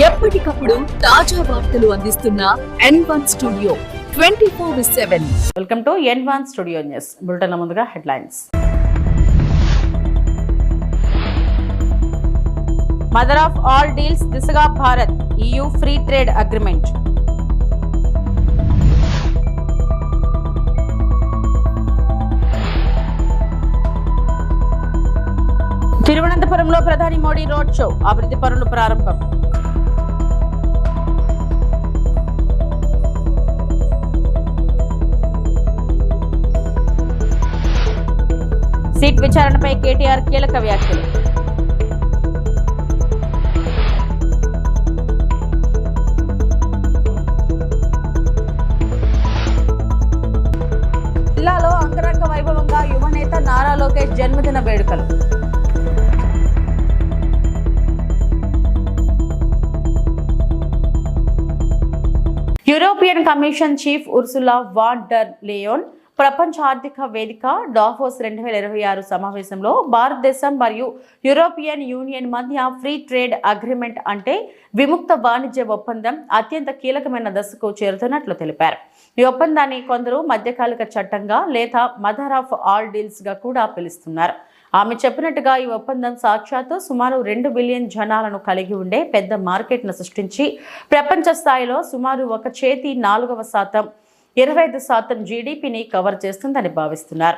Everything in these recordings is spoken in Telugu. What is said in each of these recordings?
ఎప్పటికప్పుడు తాజా వార్తలు అందిస్తున్న N1 studio 24/7. Welcome to N1 studio news bulletin. ముందుగా headlines. Mother of all deals దిశగా Bharat EU free trade agreement. తిరువనంతపురంలో ప్రధాని మోడీ రోడ్ షో, అభివృద్ధి పనులు ప్రారంభం. సీట్ విచారణపై కేటీఆర్ కీలక వ్యాఖ్యలు. జిల్లాలో అంగరంగ వైభవంగా యువనేత నారా లోకేష్ జన్మదిన వేడుకలు. European Commission chief Ursula von der Leyen ప్రపంచ ఆర్థిక వేదిక డావోస్ 2026 సమావేశంలో భారతదేశం మరియు యూరోపియన్ యూనియన్ మధ్య ఫ్రీ ట్రేడ్ అగ్రిమెంట్ అంటే విముక్త వాణిజ్య ఒప్పందం అత్యంత కీలకమైన దశకు చేరుతున్నట్లు తెలిపారు. ఈ ఒప్పందాన్ని కొందరు మధ్యకాలిక చట్టంగా లేదా మదర్ ఆఫ్ ఆల్ డీల్స్ గా కూడా పిలుస్తున్నారు. ఆమె చెప్పినట్టుగా ఈ ఒప్పందం సాక్షాత్తు సుమారు 2 బిలియన్ జనాలను కలిగి ఉండే పెద్ద మార్కెట్ను సృష్టించి ప్రపంచ స్థాయిలో సుమారు 1/4 25% జీడీపీని కవర్ చేస్తుందని భావిస్తున్నారు.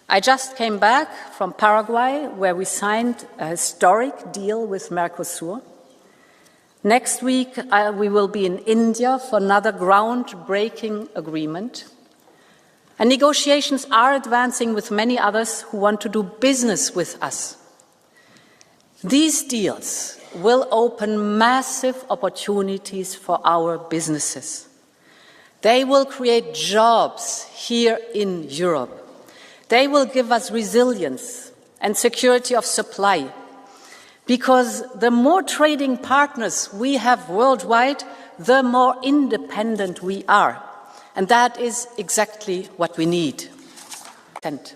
I just came back from Paraguay where we signed a historic deal with Mercosur. Next week we will be in India for another groundbreaking agreement. And negotiations are advancing with many others who want to do business with us. These deals will open massive opportunities for our businesses. They will create jobs here in Europe. They will give us resilience and security of supply. Because the more trading partners we have worldwide, the more independent we are. And that is exactly what we need.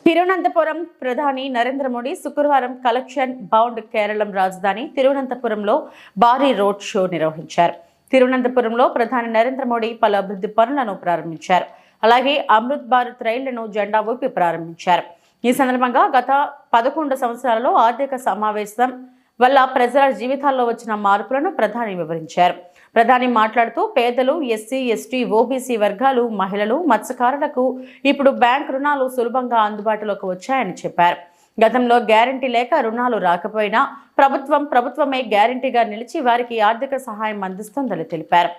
Thiruvananthapuram ప్రధాని నరేంద్ర మోడీ శుక్రవారం కలెక్షన్ బౌండ్ కేరళం రాజధాని తిరువనంతపురంలో భారీ రోడ్ షో నిర్వహించారు. తిరువనంతపురంలో ప్రధాని నరేంద్ర మోడీ పలు అభివృద్ధి పనులను ప్రారంభించారు. అలాగే అమృత్ భారత్ రైళ్లను జెండా ఊపి ప్రారంభించారు. ఈ సందర్భంగా గత 11 సంవత్సరాలలో ఆర్థిక సమావేశం వల్ల ప్రజల జీవితాల్లో వచ్చిన మార్పులను ప్రధాని వివరించారు. ప్రధాని మాట్లాడుతూ పేదలు, ఎస్సీ, ఎస్టీ, ఓబీసీ వర్గాలు, మహిళలు, మత్స్యకారులకు ఇప్పుడు బ్యాంక్ రుణాలు సులభంగా అందుబాటులోకి వచ్చాయని చెప్పారు. గతంలో గ్యారంటీ లేక రుణాలు రాకపోయినా ప్రభుత్వమే గ్యారంటీగా నిలిచి వారికి ఆర్థిక సహాయం అందిస్తుందని తెలిపారు.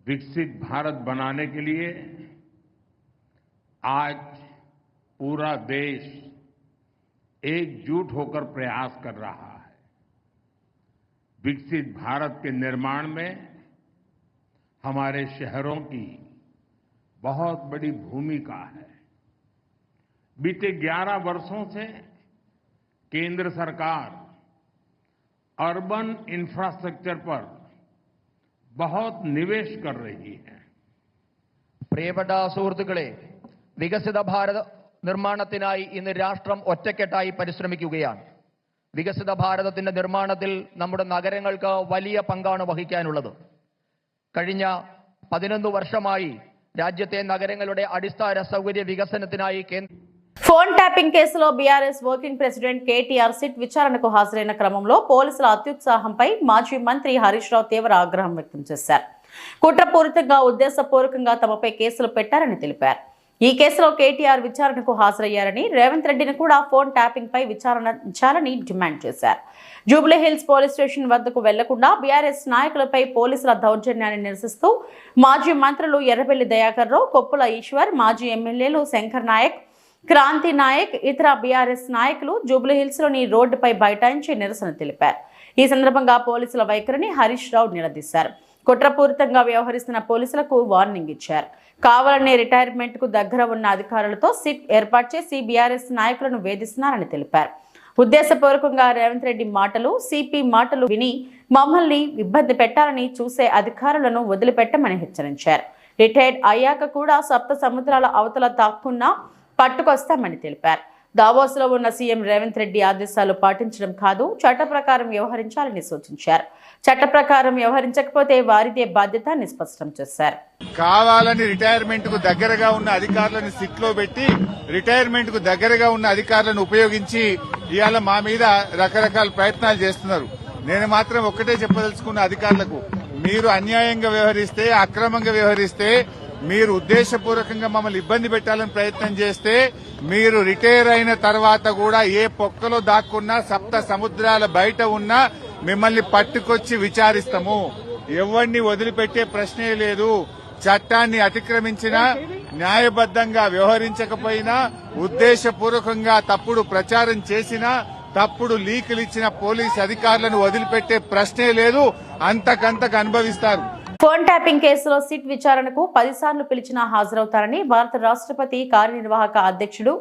विकसित भारत बनाने के लिए आज पूरा देश एकजुट होकर प्रयास कर रहा है. विकसित भारत के निर्माण में हमारे शहरों की बहुत बड़ी भूमिका है. बीते 11 वर्षों से केंद्र सरकार अर्बन इंफ्रास्ट्रक्चर पर बहुत निवेश कर रही है. പ്രിയപ്പെട്ട സുഹൃത്തുക്കളെ, വികസിത ഭാരത നിർമ്മാണത്തിനായി ഇന്ന് രാഷ്ട്രം ഒറ്റക്കെട്ടായി പരിശ്രമിക്കുകയാണ്. വികസിത ഭാരതത്തിന്റെ നിർമ്മാണത്തിൽ നമ്മുടെ നഗരങ്ങൾക്ക് വലിയ പങ്കാണ് വഹിക്കാനുള്ളത്. കഴിഞ്ഞ 11 വർഷമായി രാജ്യത്തെ നഗരങ്ങളുടെ അടിസ്ഥാന സൗകര്യ വികസനത്തിനായി ఫోన్ ట్యాపింగ్ కేసులో BRS working president KTR SIT విచారణకు హాజరైన క్రమంలో పోలీసుల అత్యుత్సాహంపై మాజీ మంత్రి హరీష్ రావు తీవ్ర ఆగ్రహం వ్యక్తం చేశారు. కుట్రపూరితంగా ఉద్దేశపూర్వకంగా తమపై కేసులు పెట్టారని తెలిపారు. ఈ కేసులో కేటీఆర్ విచారణకు హాజరయ్యారని, రేవంత్ రెడ్డిని కూడా ఫోన్ ట్యాపింగ్ పై విచారించాలని డిమాండ్ చేశారు. జూబ్లీ హిల్స్ పోలీస్ స్టేషన్ వద్దకు వెళ్లకుండా బీఆర్ఎస్ నాయకులపై పోలీసుల దౌర్జన్యాన్ని నిరసిస్తూ మాజీ మంత్రులు ఎర్రబెల్లి దయాకర్ రావు, కొప్పుల ఈశ్వర్, మాజీ ఎమ్మెల్యేలు శంకర్ నాయక్, క్రాంతి నాయక్, ఇతర బీఆర్ఎస్ నాయకులు జూబ్లీహిల్స్ లోని రోడ్డుపై బైఠాయించి నిరసన తెలిపారు. ఈ సందర్భంగా పోలీసుల వైఖరిని హరీష్ రావు నిలదీశారు. కుట్రపూరితంగా వ్యవహరిస్తున్న పోలీసులకు వార్నింగ్ ఇచ్చారు. కావాలనే రిటైర్మెంట్ కు దగ్గర ఉన్న అధికారులతో సిట్ ఏర్పాటు చేసి బీఆర్ఎస్ నాయకులను వేధిస్తున్నారని తెలిపారు. ఉద్దేశపూర్వకంగా రేవంత్ రెడ్డి మాటలు, సిపి మాటలు విని మమ్మల్ని ఇబ్బంది పెట్టాలని చూసే అధికారులను వదిలిపెట్టమని హెచ్చరించారు. రిటైర్డ్ అయ్యాక కూడా సప్త సముద్రాల అవతల తాక్కున్నా పట్టుకొస్తామని తెలిపారు. దావోస్లో ఉన్న సీఎం రేవంత్ రెడ్డి ఆదేశాలు పాటించడం కాదు, చట్ట ప్రకారం వ్యవహరించాలని సూచించారు. చట్ట ప్రకారం వ్యవహరించకపోతే వారిదే బాధ్యత అని స్పష్టం చేశారు. కావాలని రిటైర్మెంట్ కు దగ్గరగా ఉన్న అధికారులను సిట్ లో పెట్టి రిటైర్మెంట్ కు దగ్గరగా ఉన్న అధికారులను ఉపయోగించి ఇవాళ మా మీద రకరకాల ప్రయత్నాలు చేస్తున్నారు. నేను మాత్రం ఒక్కటే చెప్పదలుచుకున్న అధికారులకు, మీరు అన్యాయంగా వ్యవహరిస్తే, అక్రమంగా వ్యవహరిస్తే, మీరు ఉద్దేశపూర్వకంగా మమ్మల్ని ఇబ్బంది పెట్టాలని ప్రయత్నం చేస్తే, మీరు రిటైర్ అయిన తర్వాత కూడా ఏ పొక్కలో దాక్కున్నా, సప్త సముద్రాల బయట ఉన్నా మిమ్మల్ని పట్టుకొచ్చి విచారిస్తాము. ఎవరిని వదిలిపెట్టే ప్రశ్నే లేదు. చట్టాన్ని అతిక్రమించినా, న్యాయబద్దంగా వ్యవహరించకపోయినా, ఉద్దేశపూర్వకంగా తప్పుడు ప్రచారం చేసినా, తప్పుడు లీకులు ఇచ్చిన పోలీసు అధికారులను వదిలిపెట్టే ప్రశ్నే లేదు. అంతకంతకు అనుభవిస్తారు. ఫోన్ ట్యాపింగ్ కేసులో సిట్ విచారణకు 10 సార్లు పిలిచినా హాజరవుతారని భారత రాష్ట్రపతి కార్యనిర్వాహక అధ్యక్షుడు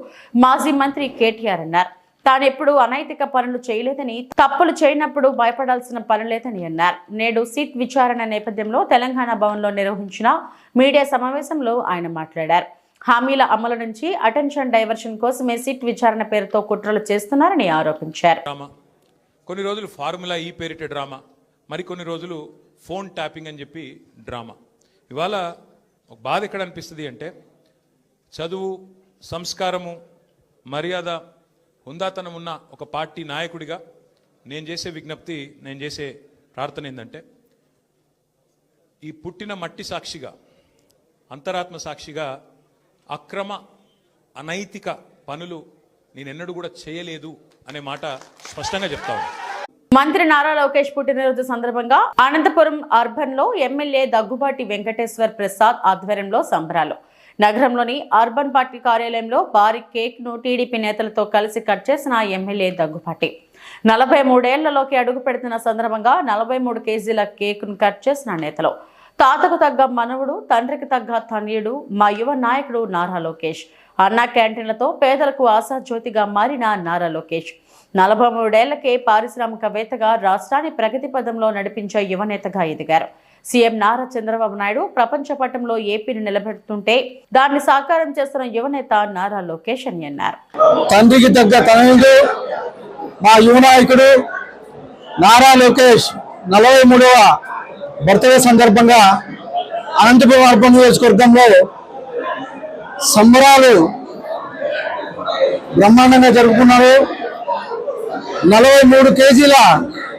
మాజీ మంత్రి కేటీఆర్ అన్నారు. తానెప్పుడు అనైతిక పనులు చేయలేదని, తప్పులు చేయనప్పుడు భయపడాల్సిన పని లేదని అన్నారు. నేడు సిట్ విచారణ నేపథ్యంలో తెలంగాణ భవన్లో నిర్వహించిన మీడియా సమావేశంలో ఆయన మాట్లాడారు. హామీల అమలు నుంచి అటెన్షన్ డైవర్షన్ కోసమే సిట్ విచారణ పేరుతో కుట్రలు చేస్తున్నారని ఆరోపించారు. కొన్ని రోజులు ఫార్ములా ఈ పేరిట డ్రామా, మరికొన్ని రోజులు ఫోన్ ట్యాపింగ్ అని చెప్పి డ్రామా. ఇవాళ ఒక బాధ ఎక్కడ అనిపిస్తుంది అంటే, చదువు, సంస్కారము, మర్యాద, హుందాతనం ఉన్న ఒక పార్టీ నాయకుడిగా నేను చేసే విజ్ఞప్తి, నేను చేసే ప్రార్థన ఏంటంటే, ఈ పుట్టిన మట్టి సాక్షిగా, అంతరాత్మ సాక్షిగా అక్రమ అనైతిక పనులు నేనెన్నడూ కూడా చేయలేదు అనే మాట స్పష్టంగా చెప్తాను. మంత్రి నారా లోకేష్ పుట్టినరోజు సందర్భంగా అనంతపురం అర్బన్ లో ఎమ్మెల్యే దగ్గుబాటి వెంకటేశ్వర్ ప్రసాద్ ఆధ్వర్యంలో సంబరాలు. నగరంలోని అర్బన్ పార్టీ కార్యాలయంలో భారీ కేక్ ను టీడీపీ నేతలతో కలిసి కట్ చేసిన ఎమ్మెల్యే దగ్గుబాటి 43 ఏళ్లలోకి అడుగు పెడుతున్న సందర్భంగా 43 కేజీల కేక్ ను కట్ చేసిన నేతలు. తాతకు తగ్గ మనవుడు, తండ్రికి తగ్గ తనయుడు మా యువ నాయకుడు నారా లోకేష్. అన్నా క్యాంటీన్లతో పేదలకు ఆశాజ్యోతిగా మారిన నారా లోకేష్ 43 ఏళ్లకే పారిశ్రామికవేత్తగా రాష్ట్రాన్ని ప్రగతి పదంలో నడిపించే యువనేతగా ఎదిగారు. సీఎం నారా చంద్రబాబు నాయుడు ప్రపంచ పటంలో ఏపీని నిలబెడుతుంటే దాన్ని సాకారం చేస్తున్న యువనేత నారా లోకేష్ అని అన్నారు. తండ్రికి తగ్గ తనయుడు మా యువ నాయకుడు నారా లోకేష్ 43వ బర్త్డే సందర్భంగా అనంతపురం అర్బన్ నియోజకవర్గంలో సంబరాలు బ్రహ్మాండంగా జరుపుకున్నారు. 43 కేజీల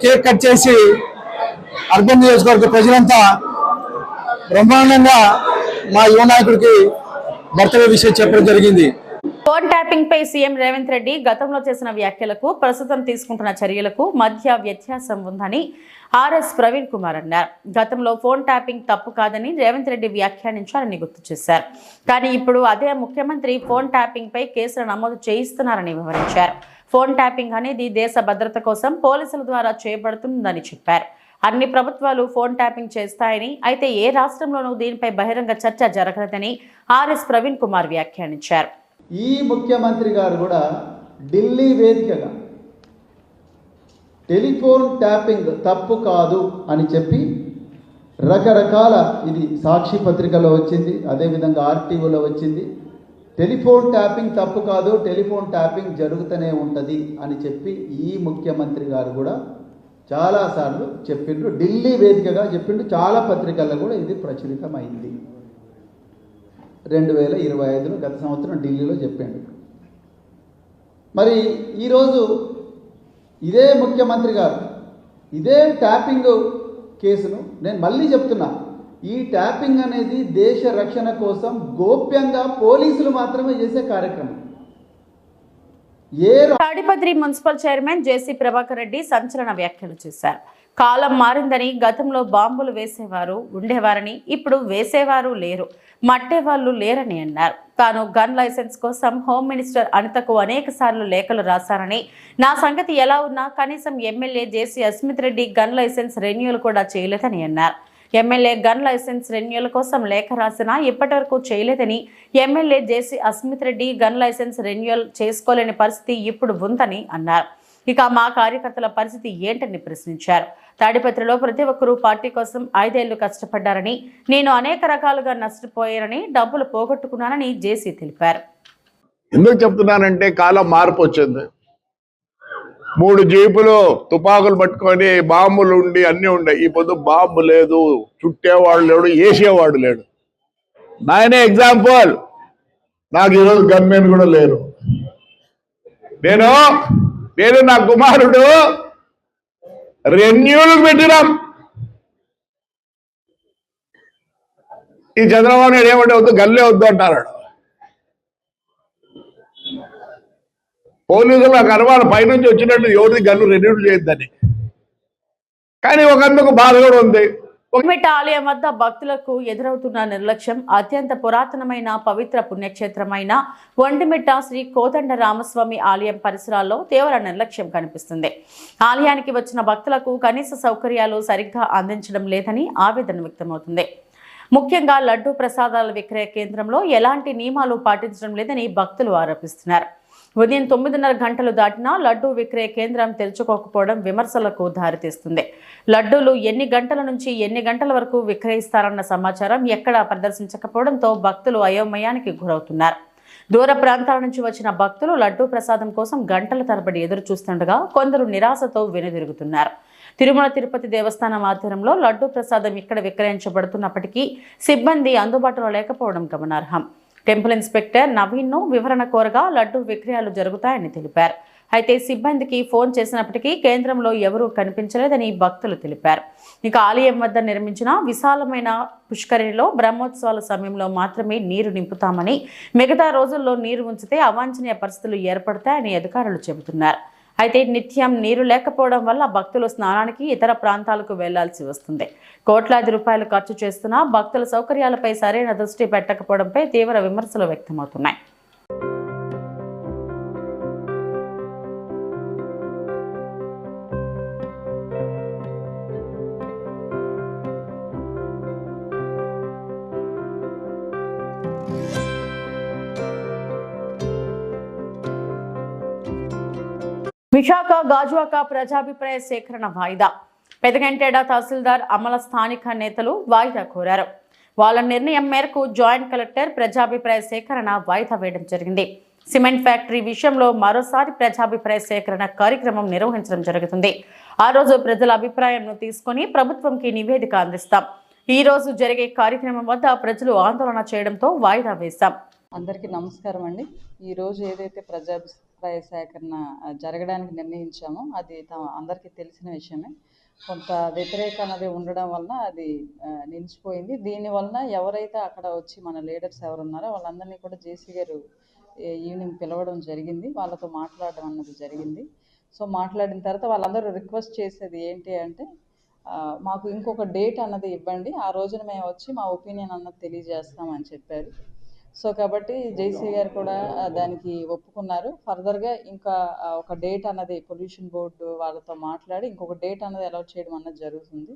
కేక్ కట్ చేసి అర్బన్ నియోజకవర్గ ప్రజలంతా బ్రహ్మాండంగా మా యువ నాయకుడికి బర్త్డే విషయం చెప్పడం జరిగింది. ఫోన్ ట్యాపింగ్ పై సీఎం రేవంత్ రెడ్డి గతంలో చేసిన వ్యాఖ్యలకు, ప్రస్తుతం తీసుకుంటున్న చర్యలకు మధ్య వ్యత్యాసం ఉందని ఆర్ఎస్ ప్రవీణ్ కుమార్ అన్నారు. గతంలో ఫోన్ ట్యాపింగ్ తప్పు కాదని రేవంత్ రెడ్డి వ్యాఖ్యానించారని గుర్తు చేశారు. కానీ ఇప్పుడు అదే ముఖ్యమంత్రి ఫోన్ ట్యాపింగ్ పై కేసులు నమోదు చేయిస్తున్నారని వివరించారు. ఫోన్ ట్యాపింగ్ అనేది దేశ భద్రత కోసం పోలీసుల ద్వారా చేయబడుతుందని చెప్పారు. అన్ని ప్రభుత్వాలు ఫోన్ ట్యాపింగ్ చేస్తాయని, అయితే ఏ రాష్ట్రంలోనూ దీనిపై బహిరంగ చర్చ జరగలేదని ఆర్ఎస్ ప్రవీణ్ కుమార్ వ్యాఖ్యానించారు. ఈ ముఖ్యమంత్రి గారు కూడా ఢిల్లీ వేదికగా టెలిఫోన్ ట్యాపింగ్ తప్పు కాదు అని చెప్పి రకరకాల, ఇది సాక్షి పత్రికలో వచ్చింది, అదేవిధంగా ఆర్టీఓలో వచ్చింది, టెలిఫోన్ ట్యాపింగ్ తప్పు కాదు, టెలిఫోన్ ట్యాపింగ్ జరుగుతూనే ఉంటుంది అని చెప్పి ఈ ముఖ్యమంత్రి గారు కూడా చాలాసార్లు చెప్పిండ్రు. ఢిల్లీ వేదికగా చెప్పిండు. చాలా పత్రికల్లో కూడా ఇది ప్రచురితమైంది. 2025లో గత సంవత్సరం ఢిల్లీలో చెప్పాడు. మరి ఈరోజు ఇదే ముఖ్యమంత్రి గారు ఇదే ట్యాపింగ్ కేసును, నేను మళ్ళీ చెప్తున్నా, ఈ ట్యాపింగ్ అనేది దేశ రక్షణ కోసం గోప్యంగా పోలీసులు మాత్రమే చేసే కార్యక్రమం. తాడిపత్రి మున్సిపల్ చైర్మన్ జేసీ ప్రభాకర్ రెడ్డి సంచలన వ్యాఖ్యలు చేశారు. కాలం మారిందని, గతంలో బాంబులు వేసేవారు ఉండేవారని, ఇప్పుడు వేసేవారు లేరు, మట్టేవాళ్ళు లేరని అన్నారు. తాను గన్ లైసెన్స్ కోసం హోమ్ మినిస్టర్ అనితకు అనేక సార్లు లేఖలు రాశారని, నా సంగతి ఎలా ఉన్నా కనీసం MLA JC Asmit Reddy gun licence renewal కూడా చేయలేదని అన్నారు. ఎమ్మెల్యే గన్ లైసెన్స్ రెన్యూల్ కోసం లేఖ రాసినా ఇప్పటి వరకు చేయలేదని, MLA JC Asmit Reddy gun licence renewal చేసుకోలేని పరిస్థితి ఇప్పుడు ఉందని అన్నారు. ఇక మా కార్యకర్తల పరిస్థితి ఏంటని ప్రశ్నించారు. తాడిపత్రిలో ప్రతి ఒక్కరూ పార్టీ కోసం 5 ఏళ్లు కష్టపడ్డారని, నేను అనేక రకాలుగా నష్టపోయానని, డబ్బులు పోగొట్టుకున్నానని జేసీ తెలిపారు. ఎందుకు చెప్తున్నానంటే కాలం మార్పు వచ్చింది. 3 జీపులు తుపాకులు పట్టుకొని బాంబులు ఉండి అన్నీ ఉన్నాయి. ఈ పొద్దు బాంబు లేదు, చుట్టేవాడు లేడు, వేసేవాడు లేడు. నాయనే ఎగ్జాంపుల్, నాకు ఈరోజు గన్మెన్ కూడా లేరు. నేను నా కుమారుడు రెన్యూలు పెట్టినాం. ఈ చంద్రబాబు నాయుడు ఏమంటే వద్దు, గల్లే వద్దు అంటారు. పోలీసులు నాకు అనుమానం పైనుంచి వచ్చినట్టు ఎవరిది గన్ను రెన్యూ చేయొద్దని. కానీ ఒకందుకు బాధ కూడా ఉంది. ఒంటిమిట్ట ఆలయం వద్ద భక్తులకు ఎదురవుతున్న నిర్లక్ష్యం. అత్యంత పురాతనమైన పవిత్ర పుణ్యక్షేత్రమైన ఒంటిమిట్ట శ్రీ కోదండ రామస్వామి ఆలయం పరిసరాల్లో తీవ్ర నిర్లక్ష్యం కనిపిస్తుంది. ఆలయానికి వచ్చిన భక్తులకు కనీస సౌకర్యాలు సరిగ్గా అందించడం లేదని ఆవేదన వ్యక్తమవుతుంది. ముఖ్యంగా లడ్డూ ప్రసాదాల విక్రయ కేంద్రంలో ఎలాంటి నియమాలు పాటించడం లేదని భక్తులు ఆరోపిస్తున్నారు. ఉదయం 9:30 గంటలు దాటినా లడ్డూ విక్రయ కేంద్రం తెరుచుకోకపోవడం విమర్శలకు దారితీస్తుంది. లడ్డూలు ఎన్ని గంటల నుంచి ఎన్ని గంటల వరకు విక్రయిస్తారన్న సమాచారం ఎక్కడా ప్రదర్శించకపోవడంతో భక్తులు అయోమయానికి గురవుతున్నారు. దూర ప్రాంతాల నుంచి వచ్చిన భక్తులు లడ్డూ ప్రసాదం కోసం గంటల తరబడి ఎదురు చూస్తుండగా కొందరు నిరాశతో వెనుదిరుగుతున్నారు. తిరుమల తిరుపతి దేవస్థానం ఆధ్వర్యంలో లడ్డూ ప్రసాదం ఇక్కడ విక్రయించబడుతున్నప్పటికీ సిబ్బంది అందుబాటులో లేకపోవడం గమనార్హం. టెంపుల్ ఇన్స్పెక్టర్ నవీన్ను వివరణ కోరగా లడ్డూ విక్రయాలు జరుగుతాయని తెలిపారు. అయితే సిబ్బందికి ఫోన్ చేసినప్పటికీ కేంద్రంలో ఎవరూ కనిపించలేదని భక్తులు తెలిపారు. ఇక ఆలయం వద్ద నిర్మించిన విశాలమైన పుష్కరిణిలో బ్రహ్మోత్సవాల సమయంలో మాత్రమే నీరు నింపుతామని, మిగతా రోజుల్లో నీరు ఉంచితే అవాంఛనీయ పరిస్థితులు ఏర్పడతాయని అధికారులు చెబుతున్నారు. అయితే నిత్యం నీరు లేకపోవడం వల్ల భక్తులు స్నానానికి ఇతర ప్రాంతాలకు వెళ్లాల్సి వస్తుంది. కోట్లాది రూపాయలు ఖర్చు చేస్తున్నా భక్తుల సౌకర్యాలపై సరైన దృష్టి పెట్టకపోవడంపై తీవ్ర విమర్శలు వ్యక్తమవుతున్నాయి. విశాఖ గాజువాక ప్రజాభిప్రాయ సేకరణ వాయిదా. పెదగంటేడ తహసీల్దార్ అమల స్థానిక నేతలు వాయిదా కోరారు. వాళ్ళ నిర్ణయం మేరకు జాయింట్ కలెక్టర్ ప్రజాభిప్రాయ సేకరణ వాయిదా వేయడం జరిగింది. సిమెంట్ ఫ్యాక్టరీ విషయంలో మరోసారి ప్రజాభిప్రాయ సేకరణ కార్యక్రమం నిర్వహించడం జరుగుతుంది. ఆ రోజు ప్రజల అభిప్రాయంను తీసుకుని ప్రభుత్వంకి నివేదిక అందిస్తాం. ఈ రోజు జరిగే కార్యక్రమం వద్ద ప్రజలు ఆందోళన చేయడంతో వాయిదా వేశాం. అందరికీ నమస్కారం అండి. ఈరోజు ఏదైతే ప్రజాభిప్రాయ సేకరణ జరగడానికి నిర్ణయించామో అది అందరికీ తెలిసిన విషయమే. కొంత వ్యతిరేక అనేది ఉండడం వలన అది నిలిచిపోయింది. దీనివలన ఎవరైతే అక్కడ వచ్చి మన లీడర్స్ ఎవరున్నారో వాళ్ళందరినీ కూడా జేసీ గారు ఈవినింగ్ పిలవడం జరిగింది. వాళ్ళతో మాట్లాడడం అన్నది జరిగింది. సో మాట్లాడిన తర్వాత వాళ్ళందరూ రిక్వెస్ట్ చేసేది ఏంటి అంటే, మాకు ఇంకొక డేట్ అన్నది ఇవ్వండి, ఆ రోజున మేము వచ్చి మా ఒపీనియన్ అన్నది తెలియజేస్తామని చెప్పారు. సో కాబట్టి జేసీ గారు కూడా దానికి ఒప్పుకున్నారు. ఫర్దర్గా ఇంకా ఒక డేట్ అన్నది పొల్యూషన్ బోర్డు వాళ్ళతో మాట్లాడి ఇంకొక డేట్ అన్నది అలాట్ చేయడం అన్నది జరుగుతుంది.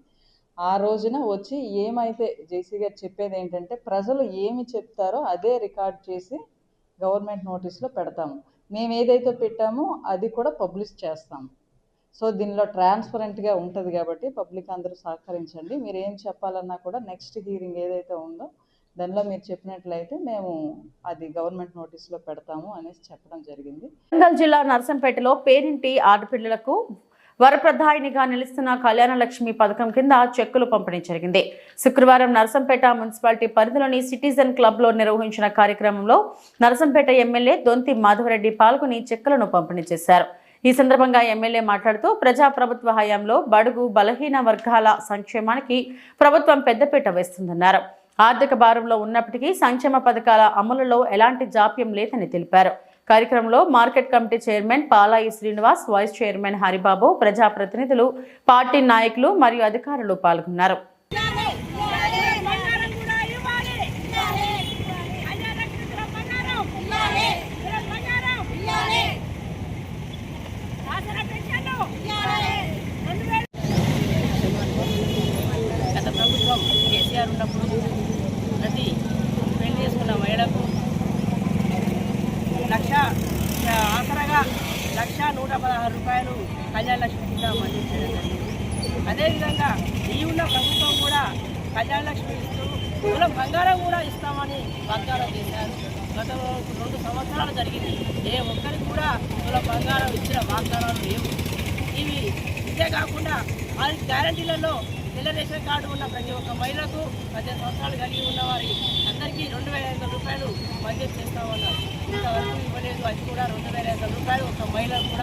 ఆ రోజున వచ్చి ఏమైతే జేసీ గారు చెప్పేది ఏంటంటే, ప్రజలు ఏమి చెప్తారో అదే రికార్డ్ చేసి గవర్నమెంట్ నోటీస్లో పెడతాము. మేము ఏదైతే పెట్టామో అది కూడా పబ్లిష్ చేస్తాము. సో దీనిలో ట్రాన్స్పరెంట్గా ఉంటుంది కాబట్టి పబ్లిక్ అందరూ సహకరించండి. మీరు ఏం చెప్పాలన్నా కూడా నెక్స్ట్ హీరింగ్ ఏదైతే ఉందో దానిలో మీరు చెప్పినట్లయితే మేము అది గవర్నమెంట్ నోటీస్లో పెడతాము అనేసి చెప్పడం జరిగింది. వరంగల్ జిల్లా నర్సంపేటలో పేరింటి ఆడపిల్లలకు వరప్రదాయినిగా నిలుస్తున్న కళ్యాణ లక్ష్మి పథకం కింద చెక్కులు పంపిణీ జరిగింది. శుక్రవారం నర్సంపేట మున్సిపాలిటీ పరిధిలోని సిటిజన్ క్లబ్లో నిర్వహించిన కార్యక్రమంలో నర్సంపేట ఎమ్మెల్యే దొంతి మాధవరెడ్డి పాల్గొని చెక్కులను పంపిణీ చేశారు. ఈ సందర్భంగా ఎమ్మెల్యే మాట్లాడుతూ ప్రజాప్రభుత్వ హయాంలో బడుగు బలహీన వర్గాల సంక్షేమానికి ప్రభుత్వం పెద్దపీట వేస్తుందన్నారు. ఆర్థిక భారంలో ఉన్నప్పటికీ సంక్షేమ పథకాల అమలులో ఎలాంటి జాప్యం లేదని తెలిపారు. కార్యక్రమంలో market committee chairman పాలాయి Srinivas, vice chairman Haribabu, ప్రజాప్రతినిధులు, పార్టీ నాయకులు మరియు అధికారులు పాల్గొన్నారు. గత ప్రభుత్వం కేసీఆర్ ఉన్నప్పుడు ప్రతి పెళ్లి చేసుకున్న మహిళకు ఆసరాగా 1,116 రూపాయలు కళ్యాణ లక్ష్మి కింద మంజూరు. అదేవిధంగా ఈ ఉన్న ప్రభుత్వం కూడా కళ్యాణ లక్ష్మి ఇస్తూ తులం బంగారం కూడా ఇస్తామని వాగ్దానం చేశారు. గత 2 సంవత్సరాలు జరిగింది. ఏ ఒక్కరికి కూడా తుల బంగారం ఇచ్చిన వాగ్దానాలు లేవు. ఇవి ఇదే కాకుండా ఆ గ్యారంటీలలో తెల్ల రేషన్ కార్డు ఉన్న ప్రతి ఒక్క మహిళకు 18 సంవత్సరాలు కలిగి ఉన్న వారి అందరికీ 2,500 రూపాయలు బడ్జెట్ చేస్తామన్నారు. ఇంతవరకు ఇవ్వలేదు. అది కూడా 2,500 రూపాయలు ఒక మహిళకు కూడా